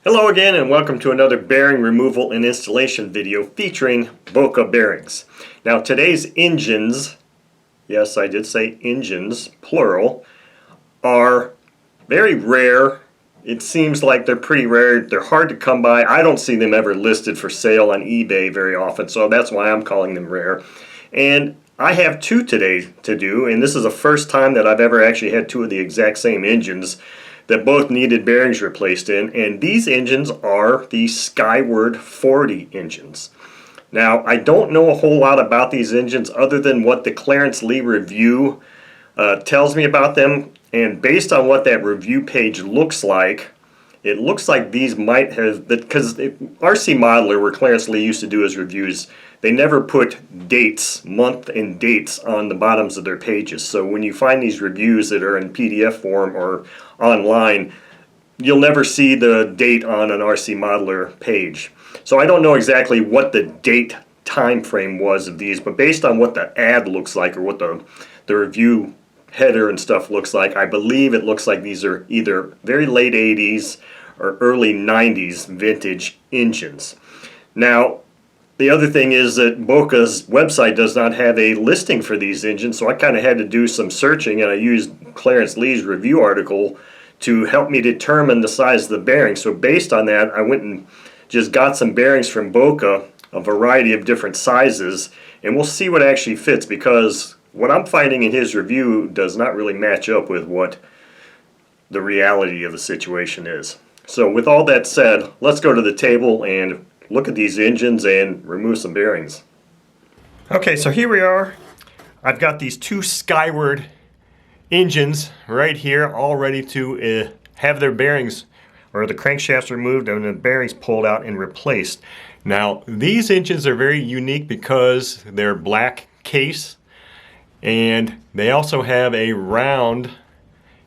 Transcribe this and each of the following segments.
Hello again and welcome to another bearing removal and installation video featuring Boca bearings. Now today's engines, yes I did say engines, plural, are very rare. It seems like they're pretty rare. They're hard to come by. I don't see them ever listed for sale on eBay very often, so that's why I'm calling them rare. And I have two today to do, and this is the first time that I've ever actually had two of the exact same engines that both needed bearings replaced in, and these engines are the Skyward 40 engines. Now, I don't know a whole lot about these engines other than what the Clarence Lee review tells me about them, and based on what that review page looks like, it looks like these might have, because RC Modeler, where Clarence Lee used to do his reviews, they never put dates, month and dates on the bottoms of their pages. So when you find these reviews that are in PDF form or online, you'll never see the date on an RC Modeler page. So I don't know exactly what the date time frame was of these, but based on what the ad looks like or what the review header and stuff looks like, I believe it looks like these are either very late 80s or early 90s vintage engines. Now, the other thing is that Boca's website does not have a listing for these engines, so I kind of had to do some searching, and I used Clarence Lee's review article to help me determine the size of the bearing. So based on that, I went and just got some bearings from Boca, a variety of different sizes, and we'll see what actually fits, because what I'm finding in his review does not really match up with what the reality of the situation is. So with all that said, let's go to the table and look at these engines and remove some bearings. Okay, so here we are. I've got these two Skyward engines right here, all ready to have their bearings or the crankshafts removed and the bearings pulled out and replaced. Now, these engines are very unique because they're black case, and they also have a round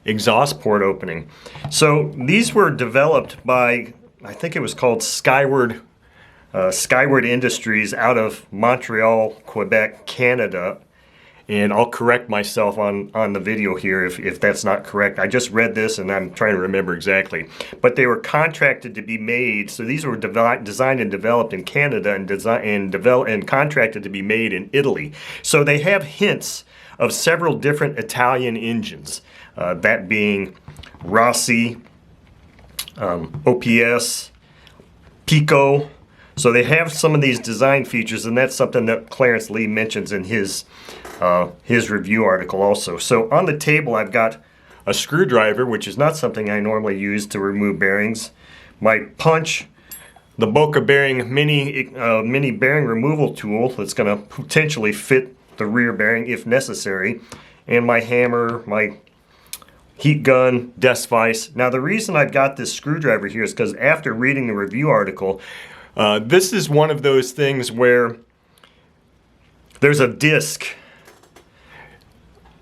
exhaust port opening. So these were developed by, I think it was called Skyward Industries out of Montreal, Quebec, Canada. And I'll correct myself on the video here if that's not correct. I just read this and I'm trying to remember exactly. But they were contracted to be made, so these were designed and developed in Canada and contracted to be made in Italy. So they have hints of several different Italian engines, that being Rossi, OPS, Pico. So they have some of these design features, and that's something that Clarence Lee mentions in his review article also. So on the table I've got a screwdriver, which is not something I normally use to remove bearings, my punch, the Boca bearing mini bearing removal tool that's going to potentially fit the rear bearing if necessary, and my hammer, my heat gun, desk vise. Now the reason I've got this screwdriver here is because after reading the review article, this is one of those things where there's a disc.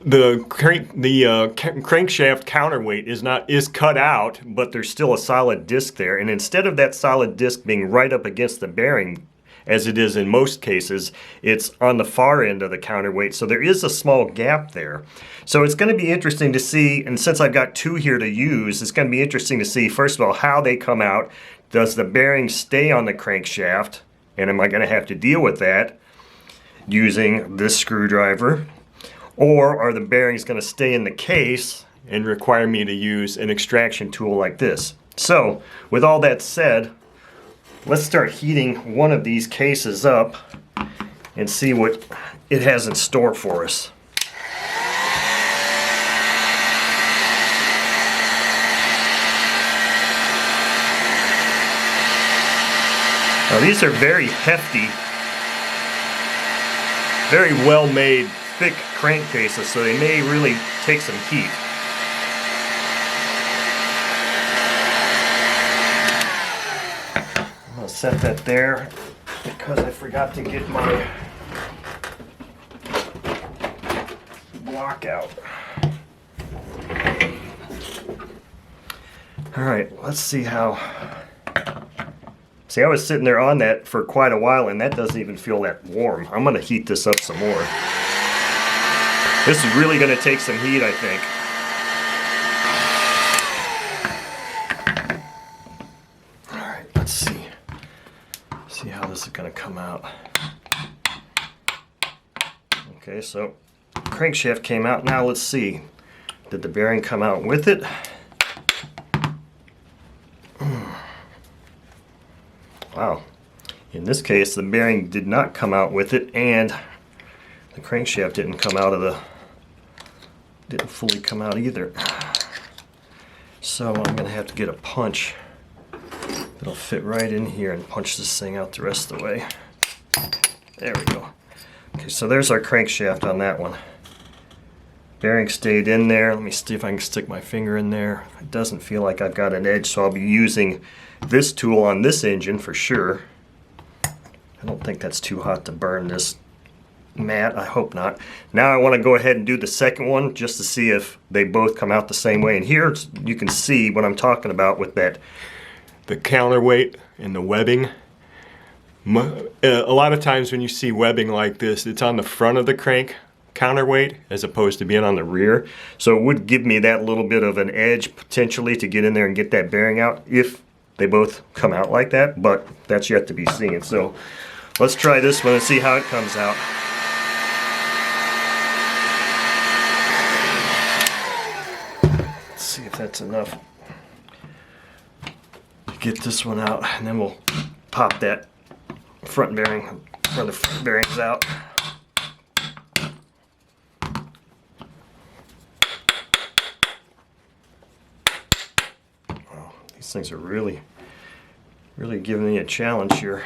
The crankshaft counterweight is cut out, but there's still a solid disc there. And instead of that solid disc being right up against the bearing, as it is in most cases, it's on the far end of the counterweight. So there is a small gap there. So it's going to be interesting to see, and since I've got two here to use, it's going to be interesting to see, first of all, how they come out. Does the bearing stay on the crankshaft? And am I going to have to deal with that using this screwdriver? Or are the bearings going to stay in the case and require me to use an extraction tool like this? So, with all that said, let's start heating one of these cases up and see what it has in store for us. Now these are very hefty, very well made, thick crankcases, so they may really take some heat. I'm going to set that there because I forgot to get my block out. Alright, let's see how... See, I was sitting there on that for quite a while and that doesn't even feel that warm. I'm going to heat this up some more. This is really going to take some heat, I think. so crankshaft came out. Now let's see. Did the bearing come out with it? Wow. In this case, the bearing did not come out with it, and the crankshaft didn't fully come out either. So I'm going to have to get a punch that'll fit right in here and punch this thing out the rest of the way. There we go. Okay, so there's our crankshaft on that one. Bearing stayed in there. Let me see if I can stick my finger in there. It doesn't feel like I've got an edge, so I'll be using this tool on this engine for sure. I don't think that's too hot to burn this mat. I hope not. Now I want to go ahead and do the second one just to see if they both come out the same way. And here you can see what I'm talking about with that, the counterweight and the webbing. A lot of times when you see webbing like this, it's on the front of the crank counterweight as opposed to being on the rear. So it would give me that little bit of an edge potentially to get in there and get that bearing out if they both come out like that, but that's yet to be seen. So let's try this one and see how it comes out. Let's see if that's enough to get this one out, and then we'll pop that front bearing, or the front bearings out. Wow, these things are really giving me a challenge here.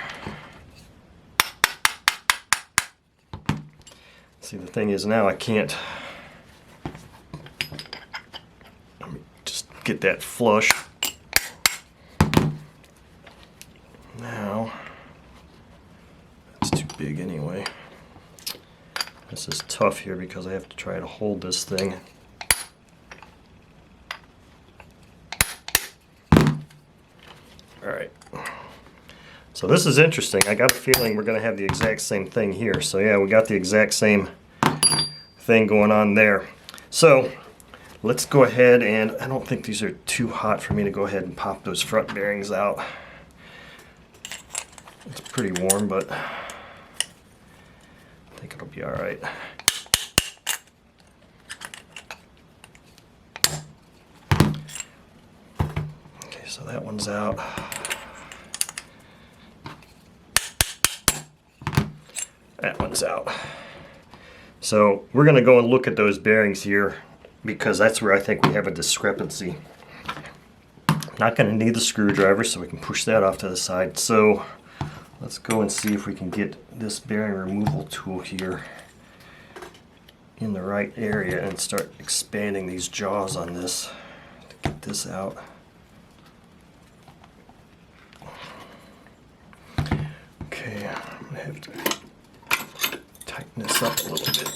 See, the thing is now I can't just get that flush. Now, that's too big anyway. This is tough here because I have to try to hold this thing. Alright. So this is interesting. I got a feeling we're going to have the exact same thing here. So yeah, we got the exact same thing going on there. So let's go ahead, and I don't think these are too hot for me to go ahead and pop those front bearings out. It's pretty warm, but I think it'll be alright. Okay, so that one's out. That one's out. So we're going to go and look at those bearings here because that's where I think we have a discrepancy. Not going to need the screwdriver, so we can push that off to the side. So let's go and see if we can get this bearing removal tool here in the right area and start expanding these jaws on this to get this out. Okay, I'm going to have to tighten this up a little bit.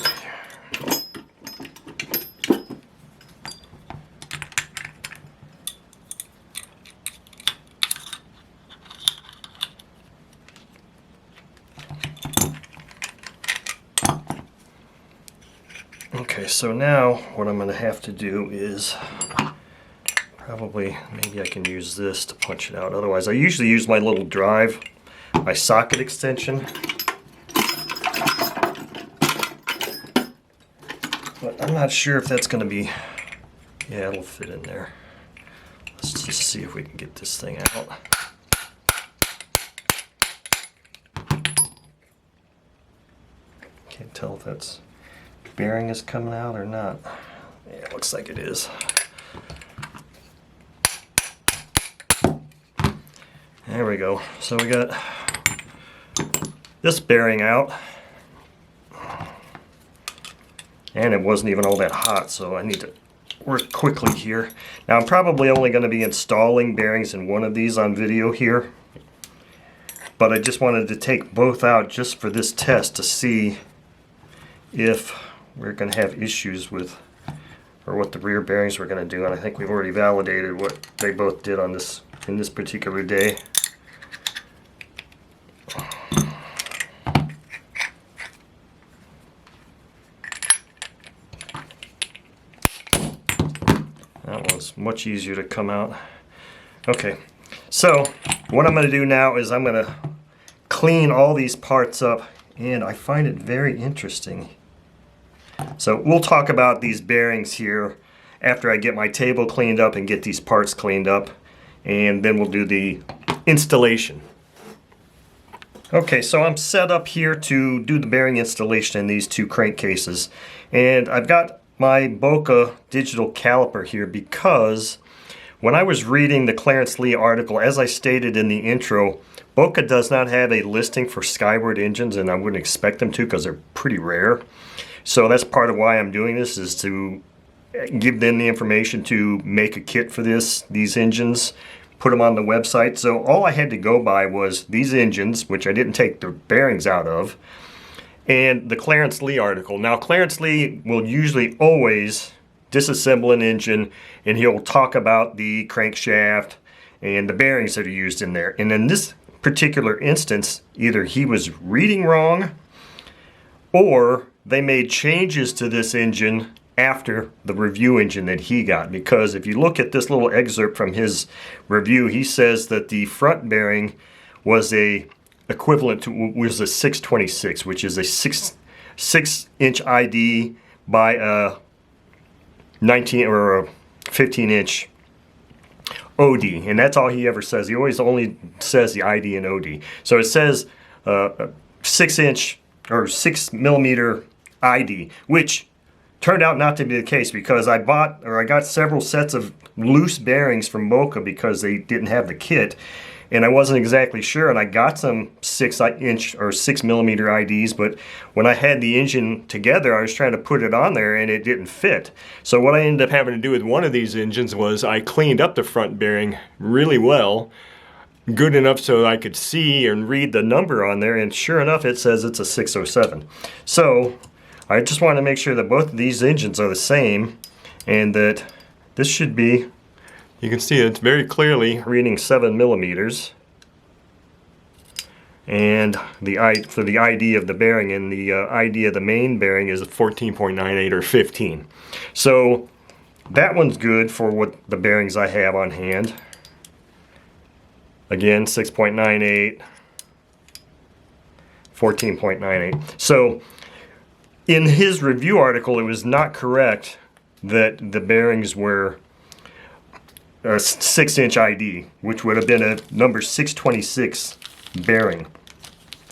Okay, so now what I'm going to have to do is maybe I can use this to punch it out. Otherwise, I usually use my little drive, my socket extension. But I'm not sure if that's going to be, yeah, it'll fit in there. Let's just see if we can get this thing out. Can't tell if that's bearing is coming out or not. Yeah, it looks like it is. There we go. So we got this bearing out. And it wasn't even all that hot, so I need to work quickly here. Now I'm probably only going to be installing bearings in one of these on video here. But I just wanted to take both out just for this test to see if we're going to have issues with, or what the rear bearings were going to do. And I think we've already validated what they both did on this, in this particular day. That one's much easier to come out. Okay, so what I'm going to do now is I'm going to clean all these parts up, and I find it very interesting So we'll talk about these bearings here after I get my table cleaned up and get these parts cleaned up, and then we'll do the installation. Okay, so I'm set up here to do the bearing installation in these two crankcases, and I've got my Boca digital caliper here because when I was reading the Clarence Lee article, as I stated in the intro, Boca does not have a listing for Skyward engines, and I wouldn't expect them to because they're pretty rare. So that's part of why I'm doing this, is to give them the information to make a kit for these engines, put them on the website. So all I had to go by was these engines, which I didn't take the bearings out of, and the Clarence Lee article. Now, Clarence Lee will usually always disassemble an engine, and he'll talk about the crankshaft and the bearings that are used in there. And in this particular instance, either he was reading wrong or they made changes to this engine after the review engine that he got. Because if you look at this little excerpt from his review, he says that the front bearing was a 626, which is a 6-inch ID by a 19 or a 15-inch OD, and that's all he ever says. He always only says the ID and OD. So it says 6-inch or 6mm ID, which turned out not to be the case because I got several sets of loose bearings from Boca because they didn't have the kit, and I wasn't exactly sure, and I got some 6-inch or 6mm IDs, but when I had the engine together, I was trying to put it on there and it didn't fit. So what I ended up having to do with one of these engines was I cleaned up the front bearing really well, good enough so I could see and read the number on there, and sure enough, it says it's a 607. So I just want to make sure that both of these engines are the same, and that this should be, you can see it's very clearly reading 7mm, and for the ID of the bearing, and the ID of the main bearing is 14.98 or 15. So that one's good for what the bearings I have on hand. Again, 6.98, 14.98. So in his review article, it was not correct that the bearings were a 6-inch ID, which would have been a number 626 bearing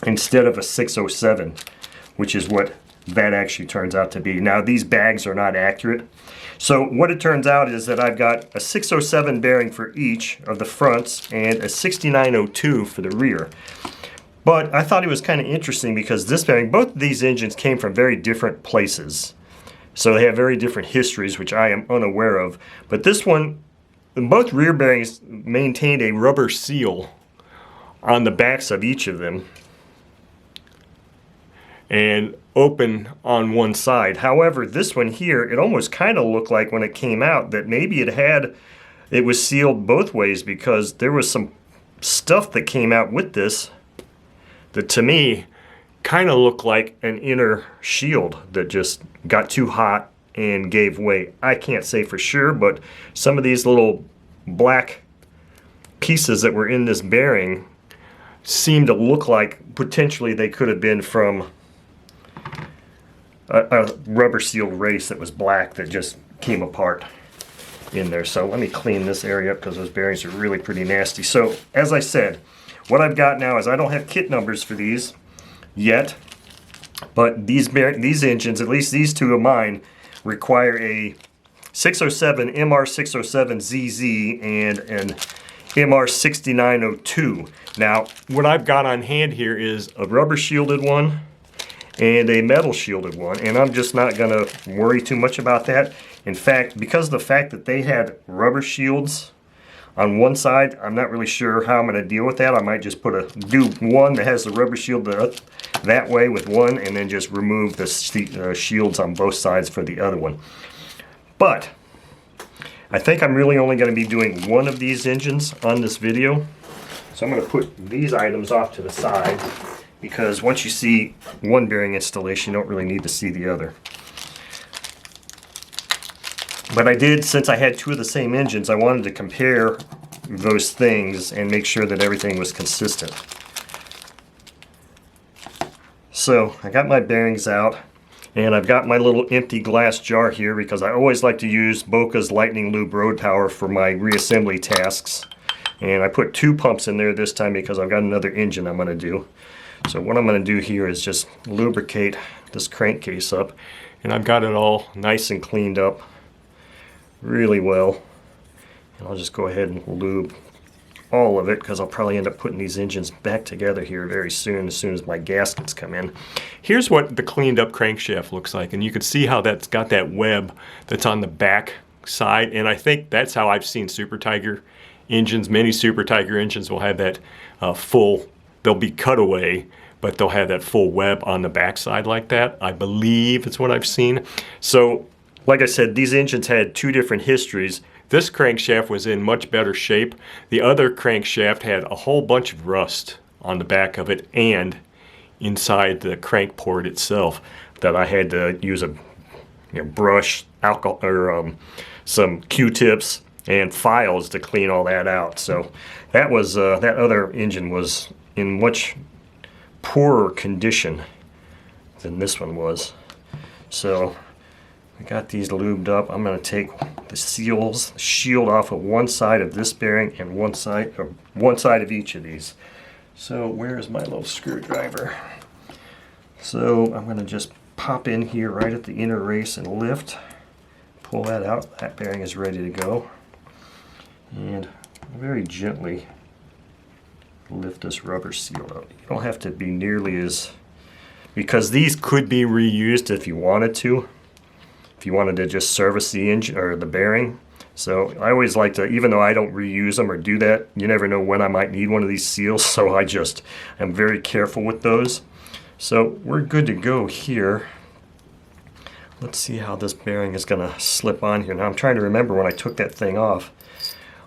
instead of a 607, which is what that actually turns out to be. Now, these bags are not accurate. So what it turns out is that I've got a 607 bearing for each of the fronts and a 6902 for the rear. But I thought it was kind of interesting because this bearing, both of these engines came from very different places. So they have very different histories, which I am unaware of. But this one, both rear bearings maintained a rubber seal on the backs of each of them and open on one side. However, this one here, it almost kind of looked like when it came out that maybe it was sealed both ways, because there was some stuff that came out with this that to me kind of looked like an inner shield that just got too hot and gave way. I can't say for sure, but some of these little black pieces that were in this bearing seem to look like potentially they could have been from a rubber sealed race that was black that just came apart in there. So let me clean this area up because those bearings are really pretty nasty. So as I said, what I've got now is I don't have kit numbers for these yet, but these engines, at least these two of mine, require a 607 MR607ZZ and an MR6902. Now, what I've got on hand here is a rubber shielded one and a metal shielded one, and I'm just not going to worry too much about that. In fact, because of the fact that they had rubber shields on one side, I'm not really sure how I'm going to deal with that. I might just do one that has the rubber shield that way with one, and then just remove the shields on both sides for the other one. But I think I'm really only going to be doing one of these engines on this video. So I'm going to put these items off to the side, because once you see one bearing installation, you don't really need to see the other. But I did, since I had two of the same engines, I wanted to compare those things and make sure that everything was consistent. So I got my bearings out, And I've got my little empty glass jar here because I always like to use Boca's Lightning Lube Road Power for my reassembly tasks. And I put 2 pumps in there this time because I've got another engine I'm going to do. So what I'm going to do here is just lubricate this crankcase up. And I've got it all nice and cleaned up really well. And I'll just go ahead and lube all of it because I'll probably end up putting these engines back together here very soon as my gaskets come in. Here's what the cleaned up crankshaft looks like, and you can see how that's got that web that's on the back side, and I think that's how I've seen Super Tiger engines. Many Super Tiger engines will have that they'll be cutaway, but they'll have that full web on the back side like that. I believe it's what I've seen. So like I said, these engines had 2 different histories. This crankshaft was in much better shape. The other crankshaft had a whole bunch of rust on the back of it and inside the crank port itself that I had to use a brush, alcohol, or some Q-tips and files to clean all that out. So that was that other engine was in much poorer condition than this one was. So I got these lubed up. I'm going to take the shield off of one side of this bearing and one side of each of these. So where's my little screwdriver? So I'm going to just pop in here right at the inner race and lift. Pull that out. That bearing is ready to go. And very gently lift this rubber seal out. You don't have to be nearly as, because these could be reused if you wanted to. If you wanted to just service the engine or the bearing. So I always like to, even though I don't reuse them or do that, you never know when I might need one of these seals, so I'm very careful with those. So we're good to go here. Let's see how this bearing is going to slip on here. Now I'm trying to remember when I took that thing off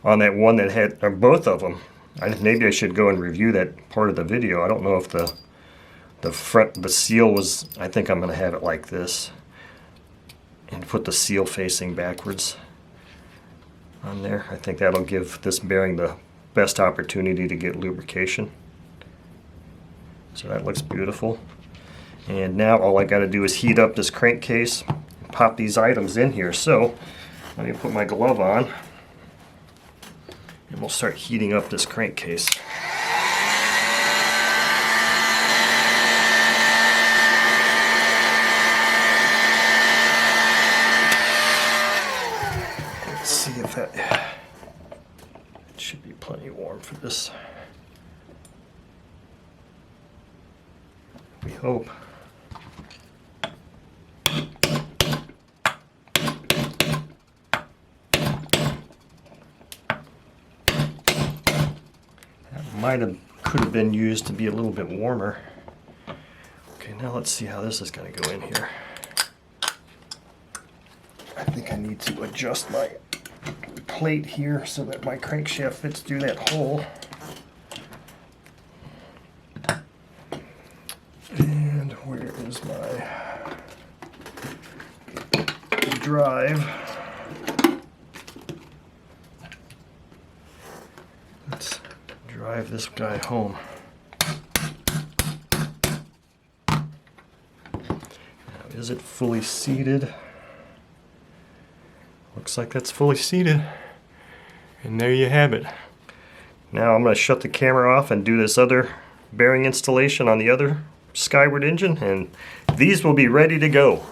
on that one that had, or both of them. Maybe I should go and review that part of the video. I don't know if the seal was, I think I'm going to have it like this. And put the seal facing backwards on there. I think that'll give this bearing the best opportunity to get lubrication. So that looks beautiful. And now all I got to do is heat up this crankcase and pop these items in here. So let me put my glove on and we'll start heating up this crankcase. See if it should be plenty warm for this. We hope. That could have been used to be a little bit warmer. Okay, now let's see how this is going to go in here. I think I need to adjust my plate here so that my crankshaft fits through that hole. And where is my drive? Let's drive this guy home. Now, is it fully seated? Looks like that's fully seated. And there you have it. Now I'm going to shut the camera off and do this other bearing installation on the other Skyward engine, and these will be ready to go.